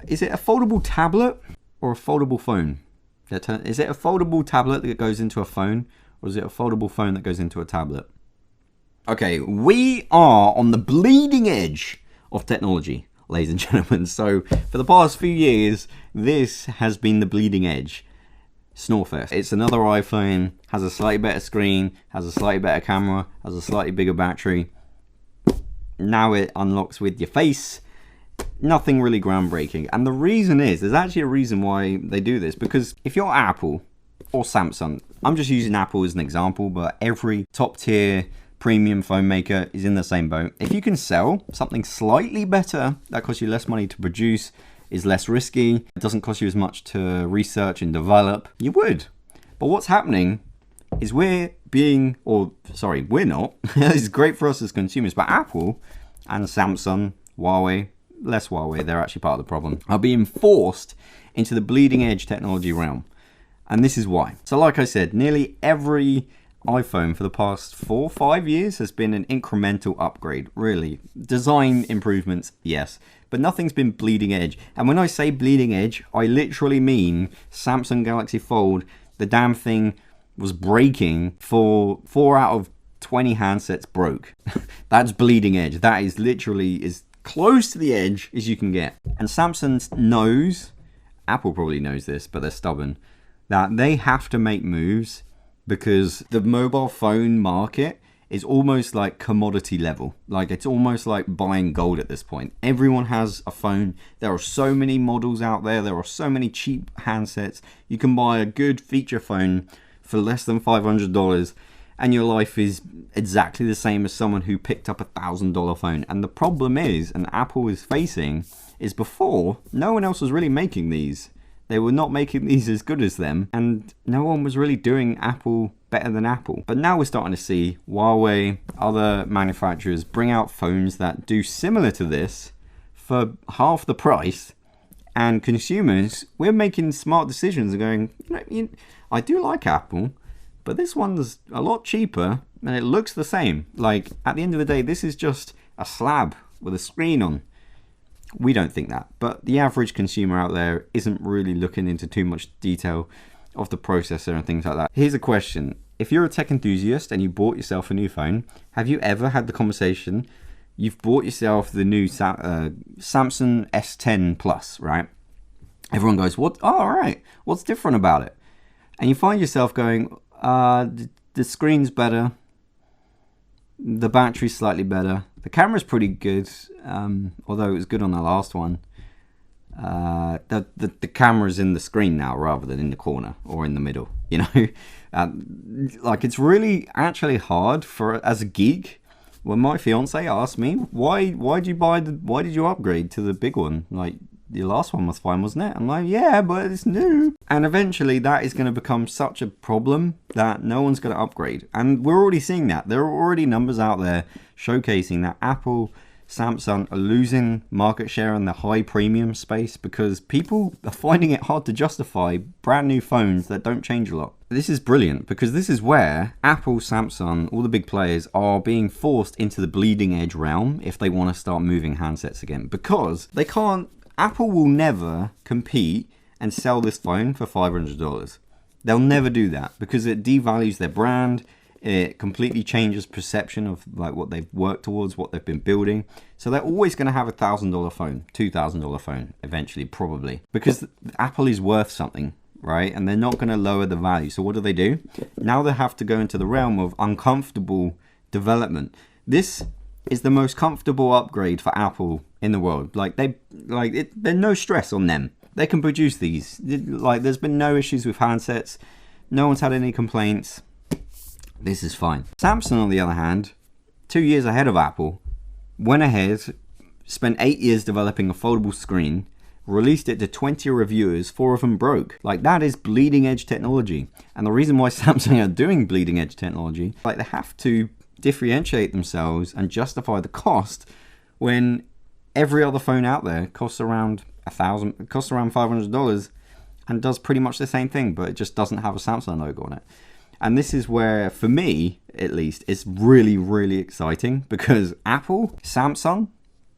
Is it a foldable tablet or a foldable phone? Is it a foldable tablet that goes into a phone, or is it a foldable phone that goes into a tablet? Okay, we are on the bleeding edge of technology, ladies and gentlemen. So for the past few years, this has been the bleeding edge. Snorefest. It's another iPhone, has a slightly better screen, has a slightly better camera, has a slightly bigger battery. Now it unlocks with your face. Nothing really groundbreaking. And the reason is, there's actually a reason why they do this. Because if you're Apple or Samsung, I'm just using Apple as an example, but every top tier premium phone maker is in the same boat. If you can sell something slightly better, that costs you less money to produce, is less risky, it doesn't cost you as much to research and develop, you would. But what's happening is we're not. It's great for us as consumers, but Apple and Samsung, Huawei, less Huawei, they're actually part of the problem, are being forced into the bleeding edge technology realm. And this is why. So like I said, nearly every iPhone for the past 4 or 5 years has been an incremental upgrade, really. Design improvements, yes, but nothing's been bleeding edge. And when I say bleeding edge, I literally mean Samsung Galaxy Fold. The damn thing was breaking for 4 out of 20 handsets broke. That's bleeding edge. That is literally as close to the edge as you can get. And Samsung knows, Apple probably knows this, but they're stubborn, that they have to make moves because the mobile phone market is almost like commodity level. Like it's almost like buying gold at this point. Everyone has a phone. There are so many models out there. There are so many cheap handsets. You can buy a good feature phone for less than $500 and your life is exactly the same as someone who picked up $1,000 phone. And the problem is, and Apple is facing, is before, no one else was really making these. They were not making these as good as them, and no one was really doing Apple better than Apple. But now we're starting to see Huawei, other manufacturers bring out phones that do similar to this for half the price, and consumers, we're making smart decisions and going, I do like Apple, but this one's a lot cheaper and it looks the same. Like at the end of the day, this is just a slab with a screen on. We don't think that, but the average consumer out there isn't really looking into too much detail of the processor and things like that. Here's a question. If you're a tech enthusiast and you bought yourself a new phone, have you ever had the conversation, you've bought yourself the new Samsung S10 Plus, right? Everyone goes, what? Oh, all right. What's different about it? And you find yourself going, the screen's better. The battery's slightly better. The camera's pretty good, although it was good on the last one. The camera's in the screen now rather than in the corner or in the middle, you know? Like it's really actually hard for, as a geek, when my fiance asked me, why did you upgrade to the big one? Like, the last one was fine, wasn't it? I'm like, yeah, but it's new. And eventually that is going to become such a problem that no one's going to upgrade. And we're already seeing that. There are already numbers out there showcasing that Apple, Samsung are losing market share in the high premium space because people are finding it hard to justify brand new phones that don't change a lot. This is brilliant because this is where Apple, Samsung, all the big players are being forced into the bleeding edge realm if they want to start moving handsets again, because they can't. Apple will never compete and sell this phone for $500. They'll never do that because it devalues their brand. It completely changes perception of like what they've worked towards, what they've been building. So they're always going to have a $1,000 phone, $2,000 phone eventually, probably, because Apple is worth something, right? And they're not going to lower the value. So what do? Now they have to go into the realm of uncomfortable development. This is the most comfortable upgrade for Apple in the world. There's no stress on them. They can produce these. Like, there's been no issues with handsets. No one's had any complaints. This is fine. Samsung, on the other hand, 2 years ahead of Apple, went ahead, spent 8 years developing a foldable screen, released it to 20 reviewers, 4 of them broke. Like, that is bleeding edge technology. And the reason why Samsung are doing bleeding edge technology, like, they have to differentiate themselves and justify the cost when every other phone out there costs around $500 and does pretty much the same thing, but it just doesn't have a Samsung logo on it. And this is where, for me at least, it's really, really exciting because Apple, Samsung,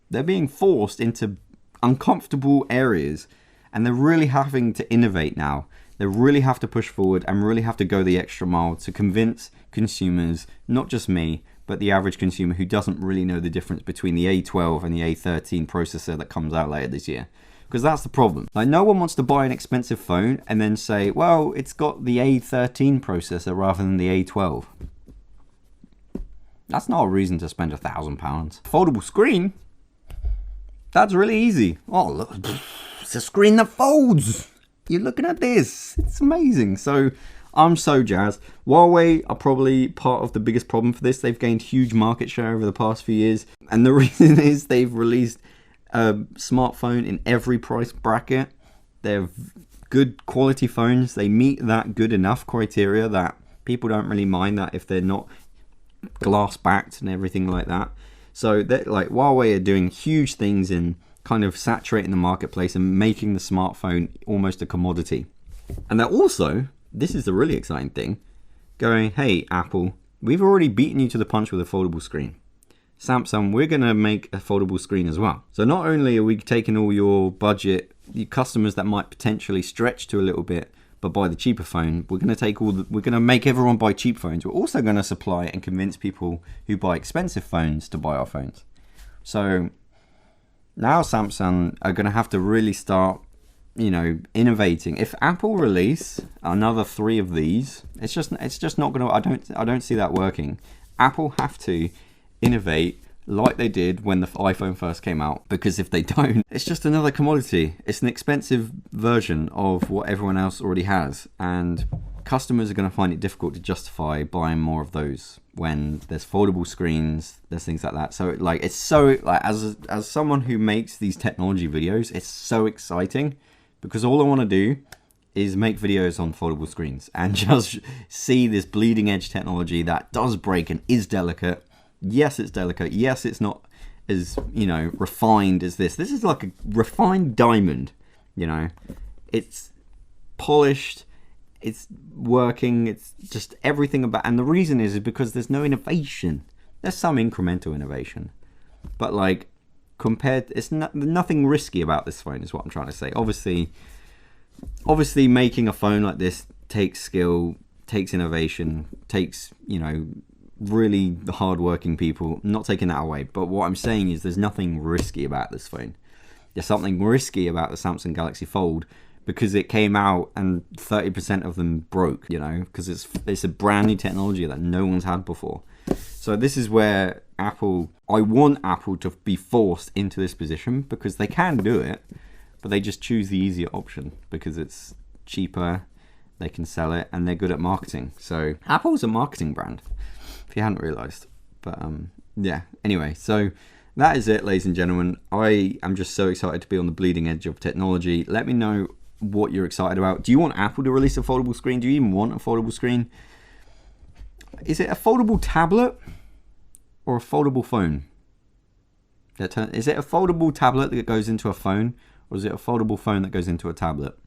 they're being forced into uncomfortable areas, and they're really having to innovate now. They really have to push forward and really have to go the extra mile to convince consumers, not just me, but the average consumer who doesn't really know the difference between the A12 and the A13 processor that comes out later this year. Because that's the problem. Like, no one wants to buy an expensive phone and then say, well, it's got the A13 processor rather than the A12. That's not a reason to spend £1,000. Foldable screen? That's really easy. Oh, look, it's a screen that folds. You're looking at this. It's amazing. So I'm so jazzed. Huawei are probably part of the biggest problem for this. They've gained huge market share over the past few years. And the reason is they've released a smartphone in every price bracket. They're good quality phones. They meet that good enough criteria that people don't really mind that if they're not glass backed and everything like that. So that, like, Huawei are doing huge things in kind of saturating the marketplace and making the smartphone almost a commodity. And they're also, this is the really exciting thing, going, hey, Apple, we've already beaten you to the punch with a foldable screen. Samsung, we're going to make a foldable screen as well. So not only are we taking all your budget, your customers that might potentially stretch to a little bit, but buy the cheaper phone, we're going to make everyone buy cheap phones. We're also going to supply and convince people who buy expensive phones to buy our phones. So now Samsung are going to have to really start, innovating. If Apple release another 3 of these, it's just not going to. I don't see that working. Apple have to innovate like they did when the iPhone first came out, because if they don't, it's just another commodity. It's an expensive version of what everyone else already has, and customers are going to find it difficult to justify buying more of those when there's foldable screens, there's things like that. So like, it's so, like, as someone who makes these technology videos, it's so exciting, because all I want to do is make videos on foldable screens and just see this bleeding edge technology that does break and is delicate. Yes, it's delicate. Yes, it's not as, refined as this. This is like a refined diamond, It's polished, it's working, it's just everything about. And the reason is because there's no innovation. There's some incremental innovation, but like, compared, it's nothing risky about this phone is what I'm trying to say. Obviously making a phone like this takes skill, takes innovation, takes, really hard-working people. I'm not taking that away, but what I'm saying is there's nothing risky about this phone. There's something risky about the Samsung Galaxy Fold because it came out and 30% of them broke, because it's a brand new technology that no one's had before. So this is where I want Apple to be forced into this position, because they can do it, but they just choose the easier option because it's cheaper, they can sell it, and they're good at marketing. So Apple's a marketing brand, if you hadn't realized. But yeah, anyway, so that is it, ladies and gentlemen. I am just so excited to be on the bleeding edge of technology. Let me know what you're excited about. Do you want Apple to release a foldable screen? Do you even want a foldable screen? Is it a foldable tablet or a foldable phone? Is it a foldable tablet that goes into a phone, or is it a foldable phone that goes into a tablet?